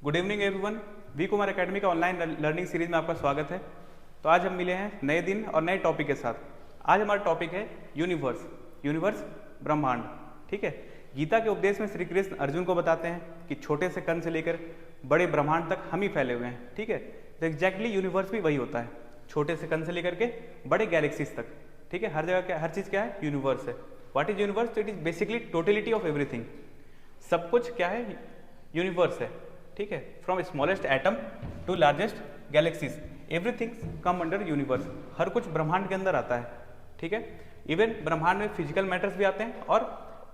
Good evening everyone. V Kumar academy का online learning series में आपका स्वागत है। तो आज हम मिले हैं नए दिन और नए टॉपिक के साथ। आज हमारा टॉपिक है यूनिवर्स। यूनिवर्स ब्रह्मांड। ठीक है। गीता के उपदेश में श्री कृष्ण अर्जुन को बताते हैं कि छोटे से कण से लेकर बड़े ब्रह्मांड तक हम ही फैले हुए हैं। ठीक है। तो एग्जैक्टली यूनिवर्स भी वही होता है, छोटे से कण से लेकर के बड़े गैलेक्सीज तक। ठीक है। हर जगह क्या, हर चीज़ क्या है, यूनिवर्स है। What is universe? It is basically totality of everything. सब कुछ क्या है, यूनिवर्स है। ठीक है। From smallest atom to largest galaxies, everything come under universe. हर कुछ ब्रह्मांड के अंदर आता है। ठीक है। इवन ब्रह्मांड में फिजिकल मैटर्स भी आते हैं और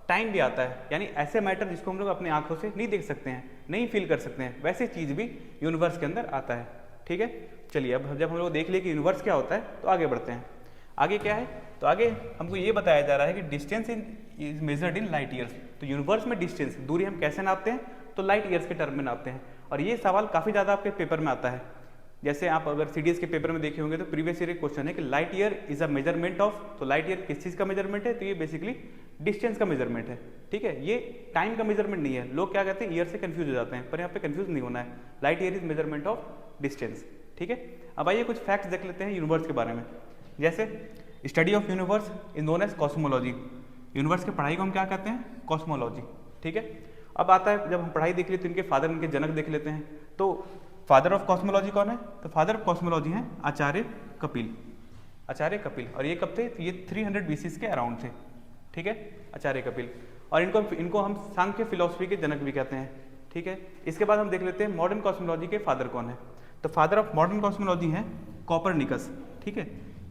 टाइम भी आता है, यानी ऐसे मैटर जिसको हम लोग अपनी आंखों से नहीं देख सकते हैं, नहीं फील कर सकते हैं, वैसे चीज भी यूनिवर्स के अंदर आता है। ठीक है। चलिए, अब जब हम लोग देख लिए कि यूनिवर्स क्या होता है तो आगे बढ़ते हैं। आगे क्या है, तो आगे हमको ये बताया जा रहा है कि distance is measured in light years. तो यूनिवर्स में डिस्टेंस, दूरी हम कैसे नापते हैं, तो लाइट ईयर्स के टर्म में नापते हैं। और ये सवाल काफ़ी ज़्यादा आपके पेपर में आता है। जैसे आप अगर सीडीएस के पेपर में देखे होंगे तो प्रीवियस ईयर क्वेश्चन है कि light year is a measurement of. तो लाइट ईयर किस चीज़ का मेजरमेंट है, तो ये बेसिकली डिस्टेंस का मेजरमेंट है। ठीक है। ये टाइम का मेजरमेंट नहीं है। लोग क्या कहते हैं, ईयर से कंफ्यूज हो जाते हैं, पर यहाँ पे कंफ्यूज नहीं होना है। Light year is measurement of distance. ठीक है। अब आइए कुछ फैक्ट्स देख लेते हैं यूनिवर्स के बारे में। जैसे study of universe is known as cosmology. Universe की पढ़ाई को हम क्या कहते हैं, कॉस्मोलॉजी। ठीक है। अब आता है, जब हम पढ़ाई देख लेते हैं, इनके फादर, इनके जनक देख लेते हैं। तो फादर ऑफ कॉस्मोलॉजी कौन है, तो फादर ऑफ कॉस्मोलॉजी हैं आचार्य कपिल। आचार्य कपिल। और ये कब थे, तो ये 300 BC के अराउंड थे। ठीक है। आचार्य कपिल। और इनको हम सांख्य फिलोसफी के जनक भी कहते हैं। ठीक है। इसके बाद हम देख लेते हैं मॉडर्न कॉस्मोलॉजी के फादर कौन है। तो फादर ऑफ मॉडर्न कॉस्मोलॉजी हैं कॉपरनिकस। ठीक है।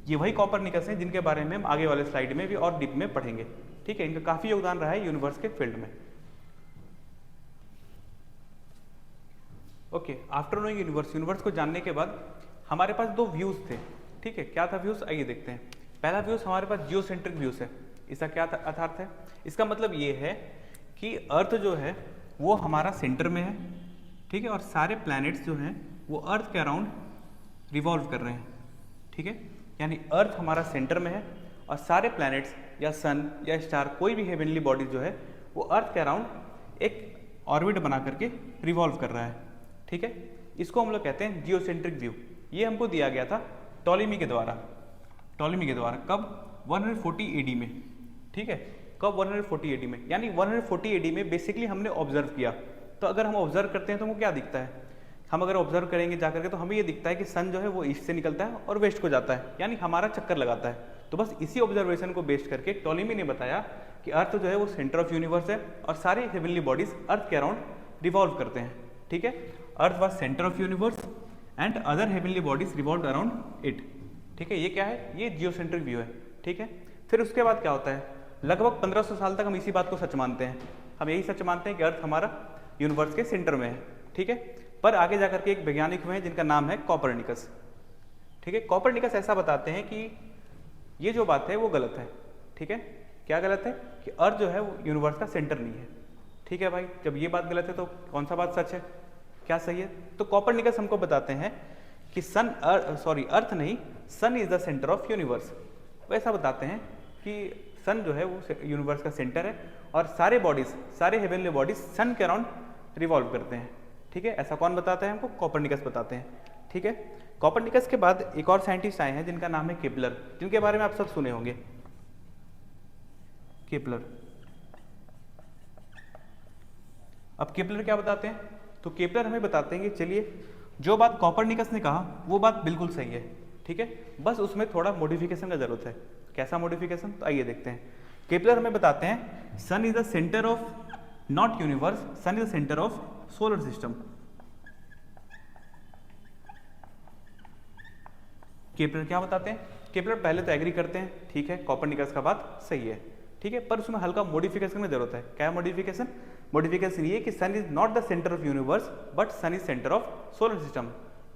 ये वही कॉपरनिकस हैं जिनके बारे में हम आगे वाले स्लाइड में भी और डीप में पढ़ेंगे। ठीक है। इनका काफी योगदान रहा है यूनिवर्स के फील्ड में। Okay. After knowing universe, universe को जानने के बाद हमारे पास दो व्यूज थे। ठीक है। क्या था व्यूज, आइए देखते हैं। पहला व्यूज हमारे पास जियोसेंट्रिक व्यूज है। इसका क्या अर्थ है, इसका मतलब ये है कि अर्थ जो है वो हमारा सेंटर में है। ठीक है। और सारे प्लैनेट्स जो हैं वो अर्थ के अराउंड रिवॉल्व कर रहे हैं। ठीक है। यानी अर्थ हमारा सेंटर में है और सारे प्लैनेट्स या सन या स्टार, कोई भी हेवनली बॉडी जो है वो अर्थ के अराउंड एक ऑर्बिट बना करके रिवॉल्व कर रहा है। ठीक है। इसको हम लोग कहते हैं जियोसेंट्रिक व्यू। ये हमको दिया गया था टॉलेमी के द्वारा। टॉलेमी के द्वारा कब, 140 AD में। ठीक है। कब, 140 AD में। यानी 140 AD में बेसिकली हमने ऑब्जर्व किया। तो अगर हम ऑब्जर्व करते हैं तो हमको क्या दिखता है, हम अगर ऑब्जर्व करेंगे जाकर के तो हमें ये दिखता है कि सन जो है वो ईस्ट से निकलता है और वेस्ट को जाता है, यानी हमारा चक्कर लगाता है। तो बस इसी ऑब्जर्वेशन को बेस्ड करके टॉलेमी ने बताया कि अर्थ जो है वो सेंटर ऑफ यूनिवर्स है और सारे हेवनली बॉडीज अर्थ के अराउंड रिवॉल्व करते हैं। ठीक है। अर्थ was centre of universe and other heavenly bodies revolve around it. ठीक है। ये क्या है, ये जियोसेंट्रिक व्यू है। ठीक है। फिर उसके बाद क्या होता है, लगभग 1500 साल तक हम इसी बात को सच मानते हैं। हम यही सच मानते हैं कि अर्थ हमारा यूनिवर्स के सेंटर में है। ठीक है। पर आगे जाकर के एक वैज्ञानिक हुए हैं जिनका नाम है कॉपरनिकस। ठीक है। कॉपरनिकस ऐसा बताते हैं कि ये जो बात है वो गलत है। ठीक है। क्या गलत है, कि अर्थ जो है वो यूनिवर्स का सेंटर नहीं है। ठीक है भाई, जब ये बात गलत है तो कौन सा बात सच है, क्या सही है? तो कॉपरनिकस हमको बताते हैं कि अर्थ नहीं, sun is the centre of universe. वैसा बताते हैं कि सन जो है वो यूनिवर्स का सेंटर है और सारे बॉडीज, सारे हेवनली बॉडीज सन के अराउंड रिवॉल्व करते हैं। ठीक है। ऐसा कौन बताता है हमको, कॉपरनिकस बताते हैं। ठीक है। कॉपरनिकस के बाद एक और साइंटिस्ट आए हैं जिनका नाम है केपलर, जिनके बारे में आप सब सुने होंगे। केपलर। अब केपलर क्या बताते हैं, तो केपलर हमें बताते हैं कि चलिए, जो बात कॉपरनिकस ने कहा वो बात बिल्कुल सही है। ठीक है। बस उसमें थोड़ा मॉडिफिकेशन का जरूरत है। कैसा मॉडिफिकेशन, तो आइए देखते हैं। केपलर हमें बताते हैं sun is the centre of not universe, sun is the centre of solar system. Kepler क्या बताते हैं, केपलर पहले तो एग्री करते हैं, ठीक है, कॉपरनिकस का बात सही है। ठीक है। पर उसमें हल्का मॉडिफिकेशन की जरूरत है। क्या मॉडिफिकेशन, मॉडिफिकेशन ये कि sun is not the centre of universe but sun is centre of solar system.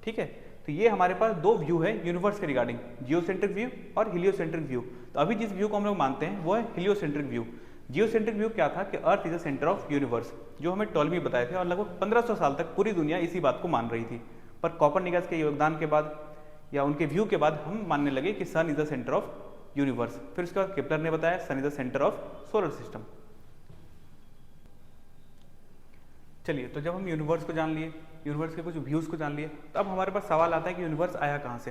ठीक है। तो ये हमारे पास दो व्यू है यूनिवर्स के रिगार्डिंग, जियोसेंट्रिक व्यू और हीलियोसेंट्रिक व्यू। तो अभी जिस व्यू को हम लोग मानते हैं वो है हीलियोसेंट्रिक व्यू। जियोसेंट्रिक व्यू क्या था कि earth is the centre of universe, जो हमें टॉलेमी बताए थे, और लगभग 1500 साल तक पूरी दुनिया इसी बात को मान रही थी। पर कॉपरनिकस के योगदान के बाद या उनके व्यू के बाद हम मानने लगे कि sun is the centre of universe. फिर उसके बाद केपलर ने बताया sun is the centre of solar system. चलिए, तो जब हम यूनिवर्स को जान लिए, यूनिवर्स के कुछ व्यूज़ को जान लिए, तो अब हमारे पास सवाल आता है कि यूनिवर्स आया कहाँ से,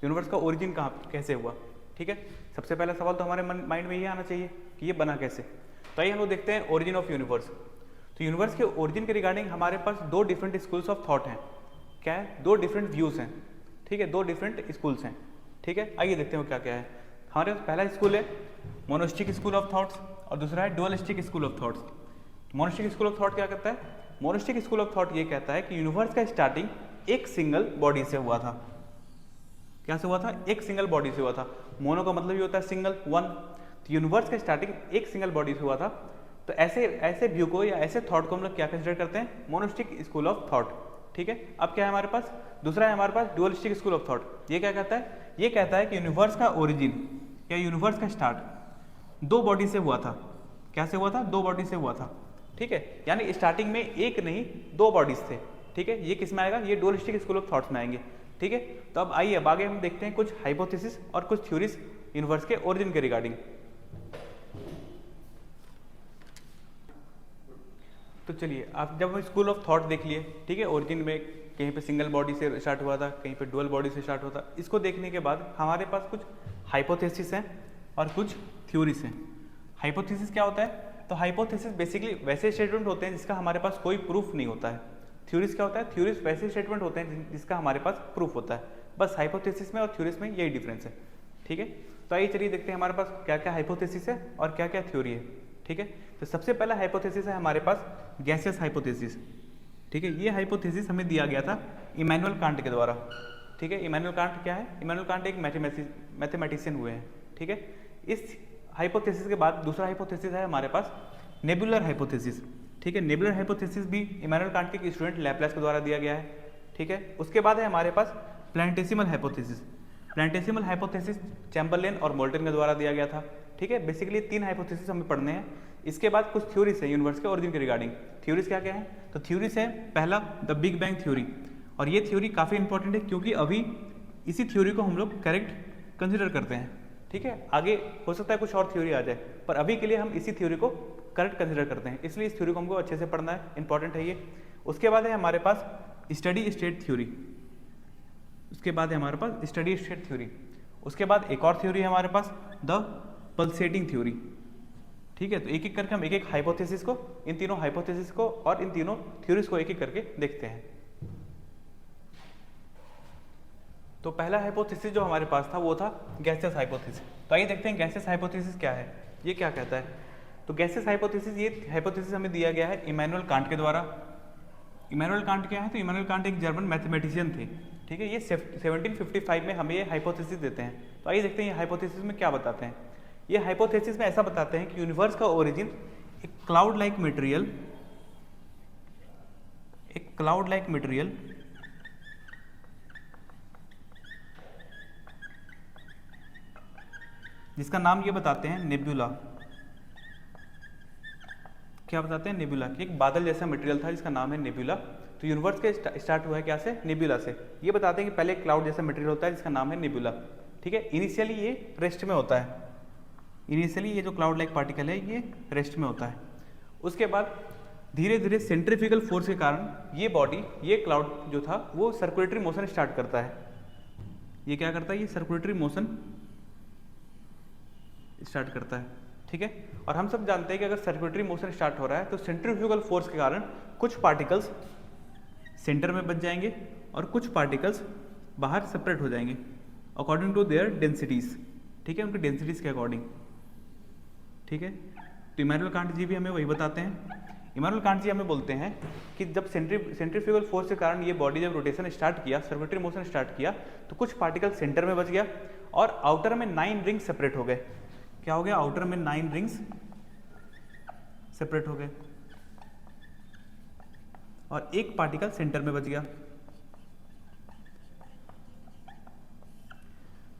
यूनिवर्स का ओरिजिन कहाँ कैसे हुआ। ठीक है, सबसे पहला सवाल तो हमारे माइंड में ये आना चाहिए कि ये बना कैसे। तो आइए हम लोग देखते हैं ओरिजिन ऑफ यूनिवर्स। तो यूनिवर्स के ओरिजिन के रिगार्डिंग हमारे पास दो डिफरेंट स्कूल्स ऑफ थॉट हैं। क्या है? दो डिफरेंट व्यूज़ हैं। ठीक है, दो डिफरेंट स्कूल्स हैं। ठीक है, आइए देखते हैं वो क्या क्या है। हमारे पास पहला स्कूल है मोनोस्टिक स्कूल ऑफ थॉट्स और दूसरा है dualistic school of thoughts. Monistic school of thought क्या कहता है? मोनोस्टिक स्कूल ऑफ थॉट ये कहता है कि यूनिवर्स का स्टार्टिंग एक सिंगल बॉडी से हुआ था। क्या से हुआ था? एक सिंगल बॉडी से हुआ था। मोनो का मतलब ये होता है सिंगल, वन। तो यूनिवर्स का स्टार्टिंग एक सिंगल बॉडी से हुआ था। तो ऐसे व्यू को या ऐसे थॉट को हम लोग क्या कंसिडर करते हैं? मोनोस्टिक स्कूल ऑफ थॉट। ठीक है, अब क्या है हमारे पास? दूसरा है हमारे पास डुअलिस्टिक स्कूल ऑफ थॉट। ये क्या कहता है? ये कहता है कि यूनिवर्स का ओरिजिन या यूनिवर्स का स्टार्ट दो बॉडी से हुआ था। क्या से हुआ था? दो बॉडी से हुआ था। ठीक है, यानी स्टार्टिंग में एक नहीं दो बॉडीज थे। ठीक है, ये किस में आएगा? ये डुअलिस्टिक स्कूल ऑफ थॉट्स में आएंगे। ठीक है, तो अब आइए अब आगे हम देखते हैं कुछ हाइपोथेसिस और कुछ थ्योरीज यूनिवर्स के ओरिजिन के रिगार्डिंग। तो चलिए, आप जब हम स्कूल ऑफ थॉट देख लिए, ठीक है, ओरिजिन में कहीं पे सिंगल बॉडी से स्टार्ट हुआ था, कहीं पे डुअल बॉडी से स्टार्ट हुआ था। इसको देखने के बाद हमारे पास कुछ हाइपोथेसिस हैं और कुछ थ्योरीज हैं। हाइपोथेसिस क्या होता है? तो हाइपोथेसिस बेसिकली वैसे स्टेटमेंट होते हैं जिसका हमारे पास कोई प्रूफ नहीं होता है। थ्योरीज क्या होता है? थ्योरीज वैसे स्टेटमेंट होते हैं जिसका हमारे पास प्रूफ होता है। बस हाइपोथेसिस में और थ्योरीज में यही डिफरेंस है। ठीक है, तो आइए चलिए देखते हैं हमारे पास क्या क्या हाइपोथेसिस है और क्या क्या थ्योरी है। ठीक है, तो सबसे पहला हाइपोथेसिस है हमारे पास गैसियस हाइपोथेसिस। ठीक है, ये हाइपोथेसिस हमें दिया गया था इमैनुअल कांट के द्वारा। ठीक है, इमैनुअल कांट क्या है? इमैनुअल कांट एक मैथमेटिशियन हुए हैं। ठीक है, इस हाइपोथेसिस के बाद दूसरा हाइपोथेसिस है हमारे पास नेबुलर हाइपोथेसिस। ठीक है, नेबुलर हाइपोथेसिस भी इमैनुअल कांट के स्टूडेंट लैपलेस के द्वारा दिया गया है। ठीक है, उसके बाद है हमारे पास प्लैनेटेसिमल हाइपोथेसिस। प्लैनेटेसिमल हाइपोथेसिस चैम्बरलेन और मोल्टन के द्वारा दिया गया था। ठीक है, बेसिकली तीन हाइपोथेसिस हमें पढ़ने हैं। इसके बाद कुछ थ्योरीज है यूनिवर्स के ओरिजिन के रिगार्डिंग। थ्योरीज क्या क्या है? तो थ्योरीज है पहला द बिग बैंग थ्योरी, और ये थ्योरी काफ़ी इंपॉर्टेंट है क्योंकि अभी इसी थ्योरी को हम लोग करेक्ट कंसिडर करते हैं। ठीक है, आगे हो सकता है कुछ और थ्योरी आ जाए, पर अभी के लिए हम इसी थ्योरी को करेक्ट कंसिडर करते हैं, इसलिए इस थ्योरी को हमको अच्छे से पढ़ना है, इंपॉर्टेंट है ये। उसके बाद है हमारे पास स्टडी स्टेट थ्योरी। उसके बाद है हमारे पास स्टडी स्टेट थ्योरी। उसके बाद एक और थ्योरी है हमारे पास द पल्सेटिंग थ्योरी। ठीक है, तो एक एक करके हम एक एक हाइपोथेसिस को, इन तीनों हाइपोथेसिस को और इन तीनों थ्योरीज को एक एक करके देखते हैं। तो पहला हाइपोथेसिस जो हमारे पास था वो था गैसियस हाइपोथेसिस। तो आइए देखते हैं गैसियस हाइपोथेसिस क्या है, ये क्या कहता है। तो गैसियस हाइपोथेसिस, ये हाइपोथेसिस हमें दिया गया है इमैनुअल कांट के द्वारा। इमैनुअल कांट क्या है? तो इमैनुअल कांट एक जर्मन मैथमेटिशियन थे। ठीक है, ये 1755 में हमें ये हाइपोथेसिस देते हैं। तो आइए देखते हैं ये हाइपोथेसिस में क्या बताते हैं। ये हाइपोथेसिस में ऐसा बताते हैं कि यूनिवर्स का ओरिजिन एक क्लाउड लाइक मटेरियल जिसका नाम ये बताते हैं नेबुला। क्या बताते हैं? नेबुला। कि एक बादल जैसा मटेरियल था जिसका नाम है नेबुला। तो यूनिवर्स के स्टार्ट हुआ है क्या से? नेबुला से। ये बताते हैं कि पहले क्लाउड जैसा मटेरियल होता है जिसका नाम है नेबुला। ठीक है, इनिशियली ये रेस्ट में होता है। इनिशियली ये जो क्लाउड लाइक पार्टिकल है ये रेस्ट में होता है। उसके बाद धीरे धीरे सेंट्रीफ्यूगल फोर्स के कारण ये बॉडी, ये क्लाउड जो था वो सर्कुलेटरी मोशन स्टार्ट करता है। ये क्या करता है? ये सर्कुलेटरी मोशन स्टार्ट करता है। ठीक है, और हम सब जानते हैं कि अगर सर्कुलेटरी मोशन स्टार्ट हो रहा है तो सेंट्रीफ्यूगल फोर्स के कारण कुछ पार्टिकल्स सेंटर में बच जाएंगे और कुछ पार्टिकल्स बाहर सेपरेट हो जाएंगे अकॉर्डिंग टू देयर डेंसिटीज। ठीक है, उनकी डेंसिटीज के अकॉर्डिंग। ठीक है, तो इमैनुअल कांट जी भी हमें वही बताते हैं। इमैनुअल कांट जी हमें बोलते हैं कि जब सेंट्रीफ्यूगल फोर्स के कारण ये बॉडी जब रोटेशन स्टार्ट किया, सर्कुलेटरी मोशन स्टार्ट किया, तो कुछ पार्टिकल सेंटर में बच गया और आउटर में 9 रिंग्स सेपरेट हो गए। क्या हो गया? आउटर में 9 रिंग्स सेपरेट हो गए और एक पार्टिकल सेंटर में बच गया।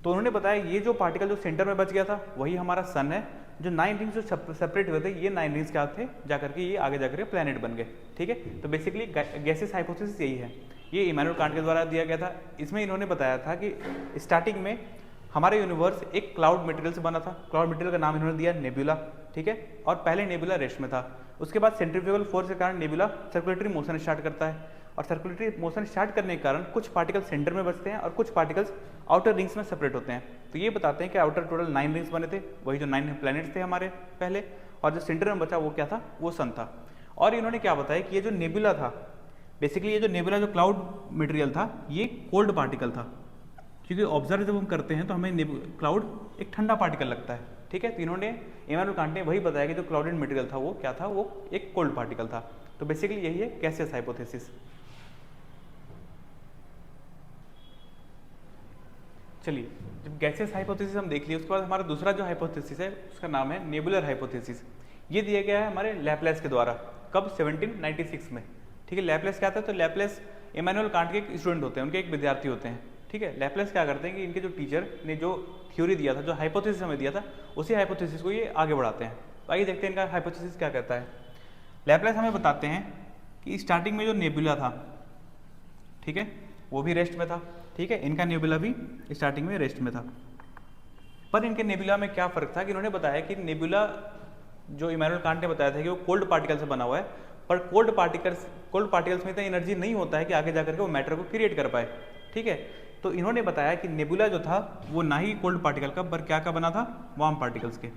तो उन्होंने बताया ये जो पार्टिकल जो सेंटर में बच गया था वही हमारा सन है। जो 9 रिंग्स जो सेपरेट हुए थे, ये 9 रिंग्स क्या थे? जाकर के ये आगे जाकर के प्लैनेट बन गए। ठीक है, तो बेसिकली गैसियस हाइपोथेसिस यही है। ये इमैनुअल कांट के द्वारा दिया गया था। इसमें इन्होंने बताया था कि स्टार्टिंग में हमारा यूनिवर्स एक क्लाउड मटेरियल से बना था। क्लाउड मटेरियल का नाम इन्होंने दिया नेबुला। ठीक है, और पहले नेबुला रेस्ट में था। उसके बाद सेंट्रीफ्यूगल फोर्स के कारण नेबुला सर्कुलेटरी मोशन स्टार्ट करता है, और सर्कुलेटरी मोशन स्टार्ट करने के कारण कुछ पार्टिकल्स सेंटर में बचते हैं और कुछ पार्टिकल्स आउटर रिंग्स में सेपरेट होते हैं। तो ये बताते हैं कि आउटर टोटल 9 रिंग्स बने थे, वही जो 9 प्लैनेट्स थे हमारे पहले, और जो सेंटर में बचा वो क्या था, वो सन था। और इन्होंने क्या बताया कि ये जो नेबुला था, बेसिकली ये जो नेबुला जो क्लाउड मटेरियल था, ये कोल्ड पार्टिकल था, क्योंकि ऑब्जर्व जब हम करते हैं तो हमें क्लाउड एक ठंडा पार्टिकल लगता है, ठीक है। तो इन्होंने इमैनुअल कांट ने वही बताया कि जो क्लाउडेड मटेरियल था वो क्या था, वो एक कोल्ड पार्टिकल था। तो बेसिकली यही है गैसियस हाइपोथेसिस। चलिए, जब गैसियस हाइपोथेसिस हम देख लिए, उसके बाद हमारा दूसरा जो हाइपोथेसिस है उसका नाम है नेबुलर हाइपोथेसिस। ये दिया गया है हमारे लैप्लेस के द्वारा, कब, 1796 में, ठीक है। लैप्लेस क्या था, तो लैप्लेस इमैनुअल कांट के एक स्टूडेंट होते हैं, उनके एक विद्यार्थी होते हैं, ठीक है। लैप्लेस क्या करते हैं कि इनके जो टीचर ने जो थ्योरी दिया था, जो हाइपोथेसिस हमें दिया था, उसी हाइपोथेसिस को ये आगे बढ़ाते हैं। तो आइए देखते हैं इनका हाइपोथेसिस क्या कहता है। लैप्लेस हमें बताते हैं कि स्टार्टिंग में जो नेबुला था, ठीक है, वो भी रेस्ट में था, ठीक है। इनका नेबुला भी स्टार्टिंग में रेस्ट में था, पर इनके नेबुला में क्या फर्क था कि इन्होंने बताया कि नेबुला जो इमैनुअल कांट ने बताया था कि वो कोल्ड पार्टिकल से बना हुआ है, पर कोल्ड पार्टिकल्स में इतना एनर्जी नहीं होता है कि आगे जाकर के वो मैटर को क्रिएट कर पाए, ठीक है। तो इन्होंने बताया कि नेबुला जो था वो ना ही कोल्ड पार्टिकल का, पर क्या का बना था, वार्म पार्टिकल्स के।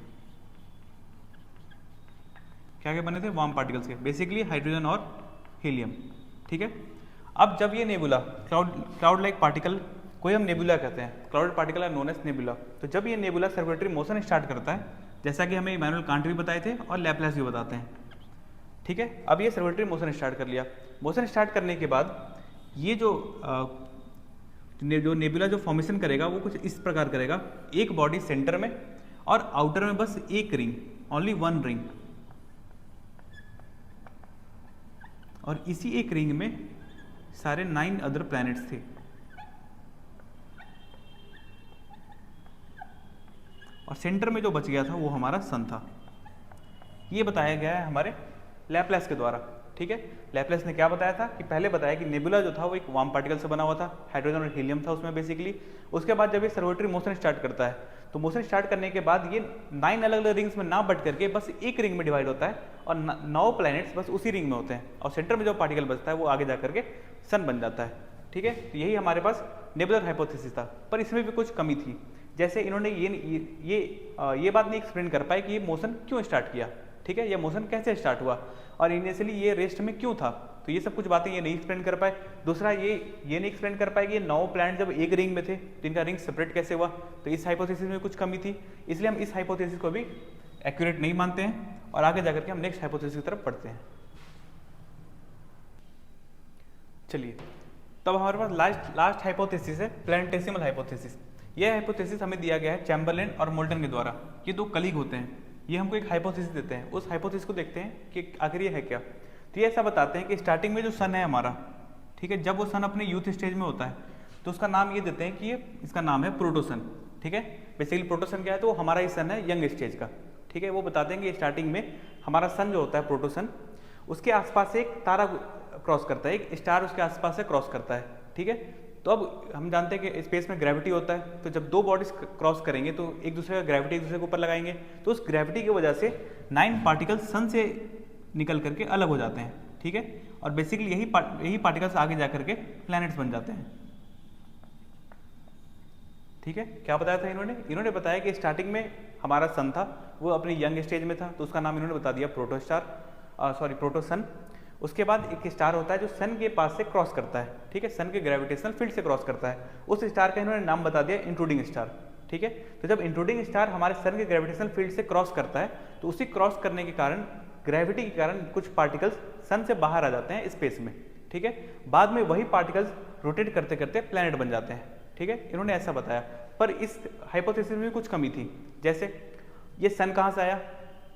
क्या क्या बने थे, वार्म पार्टिकल्स के, बेसिकली हाइड्रोजन और हीलियम, ठीक है। अब जब ये नेबुला क्लाउड लाइक पार्टिकल, कोई हम नेबुला कहते हैं, clouded particle are known as nebula, तो जब ये नेबुला सर्कुलेटरी मोशन स्टार्ट करता है, जैसा कि हमें इमैनुअल कांट भी बताए थे और लैप्लेस भी बताते हैं, ठीक है। अब ये सर्कुलेटरी मोशन स्टार्ट कर लिया। मोशन स्टार्ट करने के बाद ये जो नेबुला जो फॉर्मेशन करेगा वो कुछ इस प्रकार करेगा, एक बॉडी सेंटर में और आउटर में बस एक रिंग, ओनली वन रिंग, और इसी एक रिंग में सारे 9 अदर प्लैनेट्स थे, और सेंटर में जो बच गया था वो हमारा सन था। ये बताया गया है हमारे लैप्लेस के द्वारा, ठीक है। लैप्लेस ने क्या बताया था कि पहले बताया कि नेबुला जो था वो एक वार्म पार्टिकल से बना हुआ था, हाइड्रोजन और हीलियम था उसमें बेसिकली। उसके बाद जब ये सर्कुलेटरी मोशन स्टार्ट करता है, तो मोशन स्टार्ट करने के बाद ये 9 अलग अलग रिंग्स में ना बट करके बस एक रिंग में डिवाइड होता है, और 9 प्लैनेट्स बस उसी रिंग में होते हैं, और सेंटर में जो पार्टिकल बचता है वो आगे जा करके सन बन जाता है, ठीक है। तो यही हमारे पास नेबुलर हाइपोथेसिस था, पर इसमें भी कुछ कमी थी। जैसे इन्होंने ये बात नहीं एक्सप्लेन कर पाए कि ये मोशन क्यों स्टार्ट किया, ठीक है, ये मोशन कैसे स्टार्ट हुआ, और इनिशियली ये रेस्ट में क्यों था, तो ये सब कुछ बातें ये नहीं एक्सप्लेन कर पाए। दूसरा ये नहीं एक्सप्लेन कर पाए कि ये 9 प्लैनेट जब एक रिंग में थे तो इनका रिंग सेपरेट कैसे हुआ, तो इस हाइपोथेसिस में कुछ कमी थी, इसलिए हम इस हाइपोथेसिस को भी एक्यूरेट नहीं मानते हैं, और आगे जाकर के हम नेक्स्ट हाइपोथेसिस की तरफ बढ़ते हैं। चलिए, तब हमारे पास लास्ट हाइपोथेसिस है प्लैनेटेसिमल हाइपोथेसिस। यह हाइपोथेसिस हमें दिया गया है चैम्बरलेन और मोल्टन के द्वारा। ये 2 कलीग होते हैं, ये हमको एक हाइपोथेसिस देते हैं, उस हाइपोथेसिस को देखते हैं कि आखिर ये है क्या। तो ये ऐसा बताते हैं कि स्टार्टिंग में जो सन है हमारा, ठीक है, जब वो सन अपने यूथ स्टेज में होता है तो उसका नाम ये देते हैं कि ये इसका नाम है प्रोटोसन, ठीक है। बेसिकली प्रोटोसन क्या है, तो हमारा ही सन है यंग स्टेज का, ठीक है। वो बताते हैं कि स्टार्टिंग में हमारा सन जो होता है प्रोटोसन, उसके आसपास से एक तारा क्रॉस करता है, एक स्टार उसके आसपास से क्रॉस करता है, ठीक है। तो अब हम जानते हैं कि स्पेस में ग्रेविटी होता है, तो जब 2 बॉडीज क्रॉस करेंगे तो एक दूसरे का ग्रेविटी एक दूसरे के ऊपर लगाएंगे, तो उस ग्रेविटी की वजह से 9 पार्टिकल सन से निकल करके अलग हो जाते हैं, ठीक है। और बेसिकली यही पार्टिकल्स आगे जा करके प्लैनेट्स बन जाते हैं, ठीक है। क्या बताया था इन्होंने बताया कि स्टार्टिंग में हमारा सन था, वो अपने यंग स्टेज में था, तो उसका नाम इन्होंने बता दिया प्रोटोसन। उसके बाद एक स्टार होता है जो सन के पास से क्रॉस करता है, ठीक है, सन के ग्रेविटेशनल फील्ड से क्रॉस करता है, उस स्टार का इन्होंने नाम बता दिया इंट्रूडिंग स्टार, ठीक है। तो जब इंट्रूडिंग स्टार हमारे सन के ग्रेविटेशनल फील्ड से क्रॉस करता है, तो उसी क्रॉस करने के कारण, ग्रेविटी के कारण, कुछ पार्टिकल्स सन से बाहर आ जाते हैं स्पेस में, ठीक है। बाद में वही पार्टिकल्स रोटेट करते करते प्लैनेट बन जाते हैं, ठीक है। इन्होंने ऐसा बताया, पर इस हाइपोथेसिस में कुछ कमी थी। जैसे ये सन कहाँ से आया,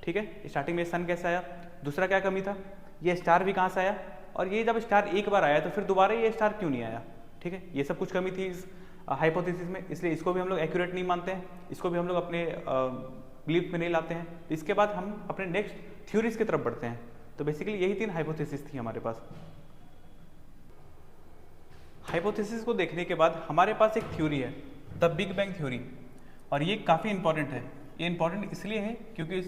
ठीक है, स्टार्टिंग में सन कैसे आया, दूसरा क्या कमी था, ये स्टार भी कहाँ से आया, और ये जब स्टार एक बार आया तो फिर दोबारा ये स्टार क्यों नहीं आया, ठीक है। ये सब कुछ कमी थी इस हाइपोथेसिस में, इसलिए इसको भी हम लोग एक्यूरेट नहीं मानते हैं, इसको भी हम लोग अपने बिलीफ में नहीं लाते हैं। तो इसके बाद हम अपने नेक्स्ट थ्योरीज की तरफ बढ़ते हैं। तो बेसिकली यही 3 हाइपोथेसिस थी हमारे पास। हाइपोथेसिस को देखने के बाद हमारे पास एक थ्योरी है, द बिग बैंग थ्योरी, और ये काफ़ी इंपॉर्टेंट है। ये इंपॉर्टेंट इसलिए है क्योंकि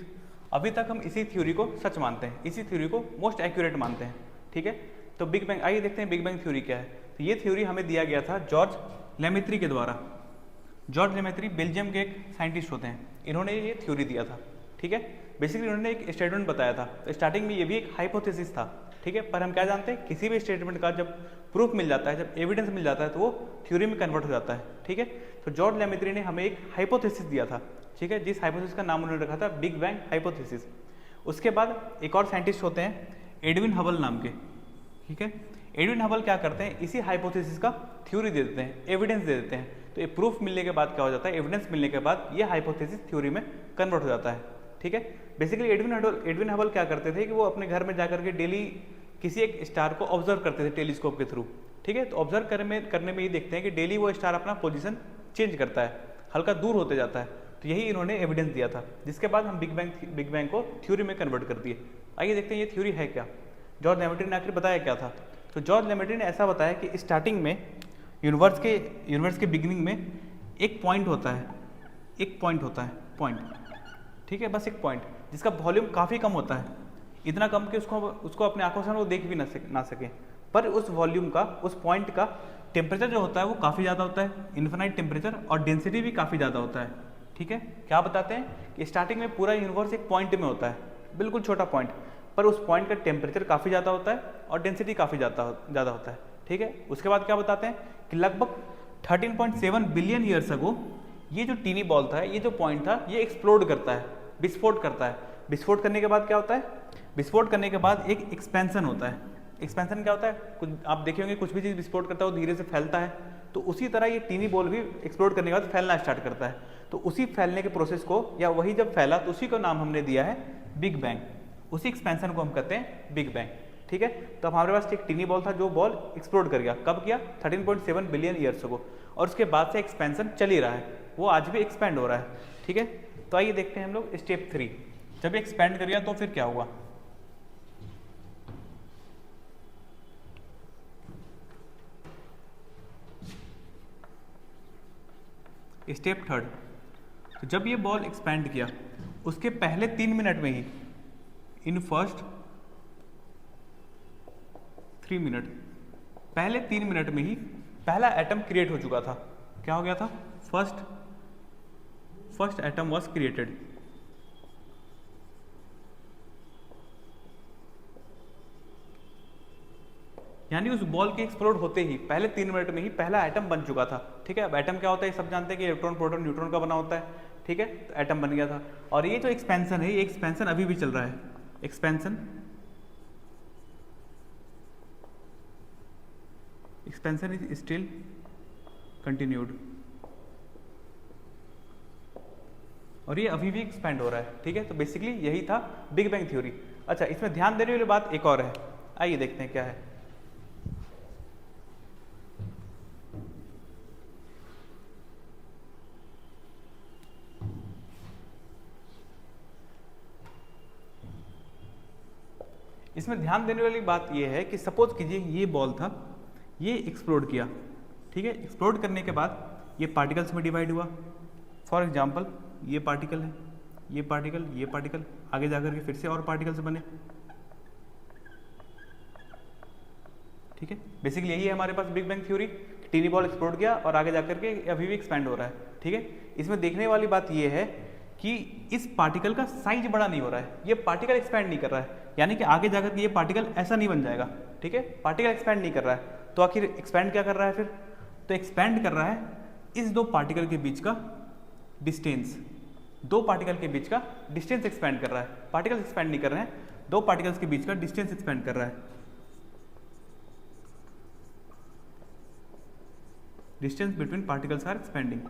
अभी तक हम इसी थ्योरी को सच मानते हैं, इसी थ्योरी को मोस्ट एक्यूरेट मानते हैं, ठीक है। तो बिग बैंग, आइए देखते हैं बिग बैंग थ्योरी क्या है। तो ये थ्योरी हमें दिया गया था जॉर्ज लेमेत्री के द्वारा। जॉर्ज लेमेत्री बेल्जियम के एक साइंटिस्ट होते हैं, इन्होंने ये थ्योरी दिया था, ठीक है। बेसिकली इन्होंने एक स्टेटमेंट बताया था, तो स्टार्टिंग में ये भी एक हाइपोथेसिस था, ठीक है। पर हम क्या जानते हैं, किसी भी स्टेटमेंट का जब प्रूफ मिल जाता है, जब एविडेंस मिल जाता है, तो वो थ्योरी में कन्वर्ट हो जाता है, ठीक है। तो जॉर्ज लेमेत्री ने हमें एक हाइपोथेसिस दिया था, ठीक है, जिस हाइपोथेसिस का नाम उन्होंने रखा था बिग बैंग हाइपोथेसिस। उसके बाद एक और साइंटिस्ट होते हैं एडविन हबल नाम के, ठीक है। एडविन हबल क्या करते हैं, इसी हाइपोथेसिस का थ्योरी दे देते हैं, एविडेंस दे देते हैं। तो ये प्रूफ मिलने के बाद क्या हो जाता है, एविडेंस मिलने के बाद ये हाइपोथेसिस थ्योरी में कन्वर्ट हो जाता है, ठीक है। बेसिकली एडविन हबल क्या करते थे कि वो अपने घर में जाकर के डेली किसी एक स्टार को ऑब्जर्व करते थे टेलीस्कोप के थ्रू, ठीक है। तो ऑब्जर्व करने में ये देखते हैं कि डेली वो स्टार अपना पोजीशन चेंज करता है, हल्का दूर होते जाता है। तो यही इन्होंने एविडेंस दिया था, जिसके बाद हम बिग बैंग को थ्योरी में कन्वर्ट कर दिए। आइए देखते हैं ये थ्योरी है क्या, जॉर्ज लेमेत्री ने आखिर बताया क्या था। तो जॉर्ज लेमेत्री ने ऐसा बताया कि स्टार्टिंग में यूनिवर्स के बिगिनिंग में एक पॉइंट होता है, पॉइंट, ठीक है, बस एक पॉइंट जिसका वॉल्यूम काफ़ी कम होता है, इतना कम कि उसको अपने आंखों से वो देख भी ना सके। पर उस वॉल्यूम का, उस पॉइंट का टेम्परेचर जो होता है वो काफ़ी ज़्यादा होता है, इन्फिनाइट टेम्परेचर, और डेंसिटी भी काफ़ी ज़्यादा होता है, ठीक है। क्या बताते हैं कि स्टार्टिंग में पूरा यूनिवर्स एक पॉइंट में होता है, बिल्कुल छोटा पॉइंट, पर उस पॉइंट का टेम्परेचर काफ़ी ज़्यादा होता है और डेंसिटी काफ़ी ज़्यादा होता है, ठीक है। उसके बाद क्या बताते हैं कि लगभग 13.7 बिलियन ईयर्स अगो ये जो टीनी बॉल था, ये जो पॉइंट था, ये एक्सप्लोड करता है, विस्फोट करता है। विस्फोट करने के बाद क्या होता है, विस्फोट करने के बाद एक एक्सपेंशन होता है। एक्सपेंशन क्या होता है, कुछ आप देखे होंगे, कुछ भी चीज़ विस्फोट करता है वो धीरे से फैलता है, तो उसी तरह ये टीनी बॉल भी एक्सप्लोड करने के बाद फैलना स्टार्ट करता है। तो उसी फैलने के प्रोसेस को, या वही जब फैला तो उसी का नाम हमने दिया है बिग बैंग, उसी एक्सपेंशन को हम कहते हैं बिग बैंग, ठीक है। तो अब हमारे पास एक टीनी बॉल था जो बॉल एक्सप्लोड कर गया, कब किया, 13.7 बिलियन ईयर्स को, और उसके बाद से एक्सपेंशन चल ही रहा है, वो आज भी एक्सपेंड हो रहा है, ठीक है। तो आइए देखते हैं हम लोग स्टेप 3, जब एक्सपेंड कर गया तो फिर क्या हुआ। स्टेप 3, तो जब ये बॉल एक्सपेंड किया उसके पहले 3 मिनट में ही, इन फर्स्ट 3 मिनट, पहले 3 मिनट में ही पहला एटम क्रिएट हो चुका था। क्या हो गया था, फर्स्ट एटम वाज क्रिएटेड। यानी उस बॉल के एक्सप्लोड होते ही पहले 3 मिनट में ही पहला एटम बन चुका था, ठीक है। अब एटम क्या होता है, सब जानते हैं कि इलेक्ट्रॉन, प्रोटॉन, न्यूट्रॉन का बना होता है, ठीक है। तो एटम बन गया था, और ये जो एक्सपेंशन है, ये एक्सपेंशन अभी भी चल रहा है, एक्सपेंशन इज स्टिल कंटिन्यूड, और ये अभी भी एक्सपेंड हो रहा है, ठीक है। तो बेसिकली यही था बिग बैंग थ्योरी। अच्छा, इसमें ध्यान देने वाली बात एक और है, आइए देखते हैं क्या है। इसमें ध्यान देने वाली बात यह है कि सपोज कीजिए ये बॉल था, ये एक्सप्लोड किया, ठीक है। एक्सप्लोड करने के बाद ये पार्टिकल्स में डिवाइड हुआ। फॉर एग्जांपल ये पार्टिकल है, ये पार्टिकल, आगे जाकर के फिर से और पार्टिकल्स बने, ठीक है। बेसिकली यही है हमारे पास big bang theory, tiny ball explode किया और आगे जाकर के अभी भी एक्सपेंड हो रहा है, ठीक है। इसमें देखने वाली बात यह है कि इस पार्टिकल का साइज बड़ा नहीं हो रहा है, ये पार्टिकल एक्सपेंड नहीं कर रहा है, यानी कि आगे जाकर के ये पार्टिकल ऐसा नहीं बन जाएगा, ठीक है। पार्टिकल एक्सपेंड नहीं कर रहा है, तो आखिर एक्सपेंड क्या कर रहा है फिर, तो एक्सपेंड कर रहा है इस दो पार्टिकल के बीच का डिस्टेंस, दो पार्टिकल के बीच का डिस्टेंस एक्सपेंड कर रहा है। पार्टिकल एक्सपेंड नहीं कर रहे हैं, दो पार्टिकल्स के बीच का डिस्टेंस एक्सपेंड कर रहा है। Distance between particles are expanding,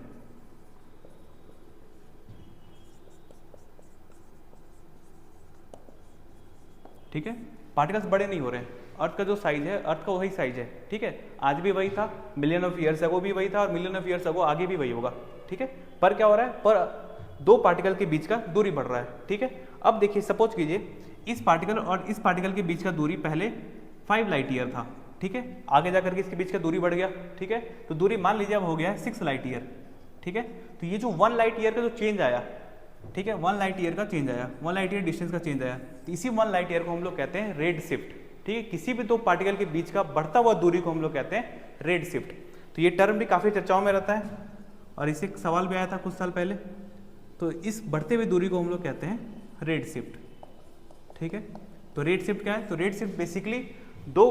ठीक है। पार्टिकल्स बड़े नहीं हो रहे हैं, अर्थ का जो साइज है, अर्थ का वही साइज है, ठीक है। आज भी वही था, मिलियन ऑफ ईयर्स अगो भी वही था, और मिलियन ऑफ ईयर्स अगो आगे भी वही होगा, ठीक है। पर क्या हो रहा है, पर दो पार्टिकल के बीच का दूरी बढ़ रहा है, ठीक है। अब देखिए, सपोज कीजिए इस पार्टिकल और इस पार्टिकल के बीच का दूरी पहले 5 लाइट ईयर था, ठीक है। आगे जाकर के इसके बीच का दूरी बढ़ गया, ठीक है। तो दूरी मान लीजिए अब हो गया है 6 लाइट ईयर, ठीक है। तो ये जो 1 लाइट ईयर का जो चेंज आया, ठीक है, 1 लाइट ईयर का चेंज आया, 1 लाइट ईयर डिस्टेंस का चेंज आया, तो इसी 1 लाइट ईयर को हम लोग कहते हैं रेड शिफ्ट। ठीक है, किसी भी दो पार्टिकल के बीच का बढ़ता हुआ दूरी को हम लोग कहते हैं रेड शिफ्ट। तो ये टर्म भी काफ़ी चर्चाओं में रहता है और इसे एक सवाल भी आया था कुछ साल पहले। तो इस बढ़ते हुए दूरी को हम लोग कहते हैं रेड शिफ्ट। ठीक है, तो रेड शिफ्ट क्या है? तो रेड शिफ्ट बेसिकली दो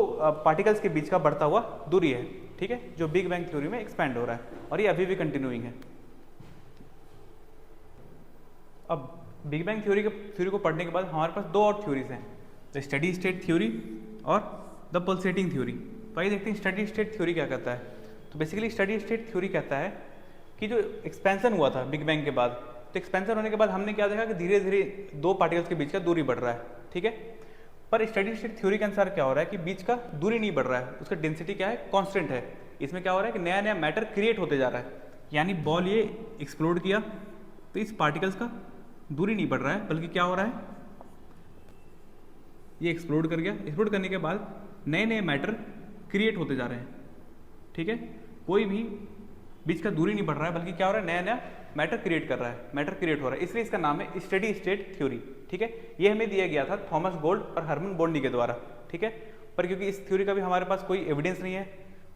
पार्टिकल्स के बीच का बढ़ता हुआ दूरी है। ठीक है, जो बिग बैंग थ्योरी में एक्सपैंड हो रहा है और ये अभी भी कंटिन्यूइंग है। अब बिग बैंग थ्योरी को पढ़ने के बाद हमारे पास दो और थ्योरीज हैं, द स्टडी स्टेट थ्योरी और द पल्सेटिंग थ्योरी। तो आइए देखते हैं स्टडी स्टेट थ्योरी क्या कहता है। तो बेसिकली स्टडी स्टेट थ्योरी कहता है कि जो एक्सपेंशन हुआ था बिग बैंग के बाद, तो एक्सपेंशन होने के बाद हमने क्या देखा कि धीरे धीरे दो पार्टिकल्स के बीच का दूरी बढ़ रहा है। ठीक है, पर स्टडी स्टेट थ्योरी के अनुसार क्या हो रहा है कि बीच का दूरी नहीं बढ़ रहा है, उसका डेंसिटी क्या है? कांस्टेंट है। इसमें क्या हो रहा है कि नया नया मैटर क्रिएट होते जा रहा है, यानी बॉल ये एक्सप्लोड किया तो इस पार्टिकल्स का दूरी नहीं बढ़ रहा है, बल्कि क्या हो रहा है, ये एक्सप्लोड कर गया, एक्सप्लोड करने के बाद नए नए मैटर क्रिएट होते जा रहे हैं। ठीक है, कोई भी बीच का दूरी नहीं बढ़ रहा है, बल्कि क्या हो रहा है, नया नया मैटर क्रिएट कर रहा है, मैटर क्रिएट हो रहा है, इसलिए इसका नाम है स्टडी स्टेट थ्योरी। ठीक है, ये हमें दिया गया था थॉमस गोल्ड और हरमन बॉन्डी के द्वारा। ठीक है, पर क्योंकि इस थ्योरी का भी हमारे पास कोई एविडेंस नहीं है,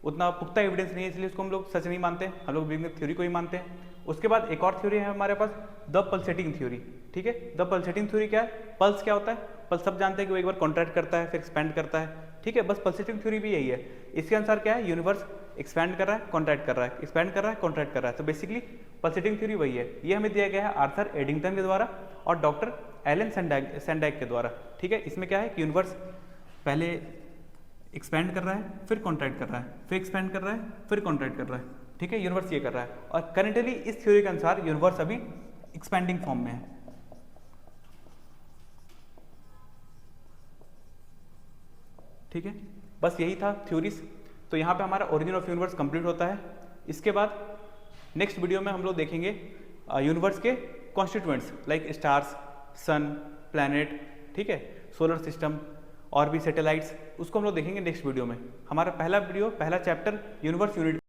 उतना पुख्ता एविडेंस नहीं है, इसलिए उसको हम लोग सच नहीं मानते, हम लोग बिग बैंग थ्योरी को ही मानते हैं। उसके बाद एक और थ्योरी है हमारे पास, द पल्सेटिंग थ्योरी। ठीक है, द पल्सेटिंग थ्योरी क्या है? पल्स क्या होता है? पल्स सब जानते हैं कि वो एक बार कॉन्ट्रैक्ट करता है फिर एक्सपैंड करता है। ठीक है, बस पल्सेटिंग थ्योरी भी यही है। इसके अनुसार क्या है, यूनिवर्स एक्सपैंड कर रहा है, कॉन्ट्रैक्ट कर रहा है, एक्सपैंड कर रहा है, कॉन्ट्रैक्ट कर रहा है। तो बेसिकली पल्सेटिंग थ्योरी वही है। ये हमें दिया गया है आर्थर एडिंगटन के द्वारा और डॉक्टर एलन सैंडैग के द्वारा। ठीक है, इसमें क्या है कि यूनिवर्स पहले एक्सपैंड कर रहा है, फिर कॉन्ट्रैक्ट कर रहा है, फिर एक्सपैंड कर रहा है, फिर कॉन्ट्रैक्ट कर रहा है। ठीक है, यूनिवर्स ये कर रहा है और करेंटली इस थ्योरी के अनुसार यूनिवर्स अभी एक्सपैंडिंग फॉर्म में है। ठीक है, बस यही था थ्योरीज। तो यहाँ पे हमारा ओरिजिन ऑफ यूनिवर्स कंप्लीट होता है। इसके बाद नेक्स्ट वीडियो में हम लोग देखेंगे यूनिवर्स के कॉन्स्टिट्यूएंट्स लाइक स्टार्स, सन, प्लैनेट, ठीक है, सोलर सिस्टम और भी सैटेलाइट्स, उसको हम लोग देखेंगे नेक्स्ट वीडियो में। हमारा पहला चैप्टर यूनिवर्स यूनिट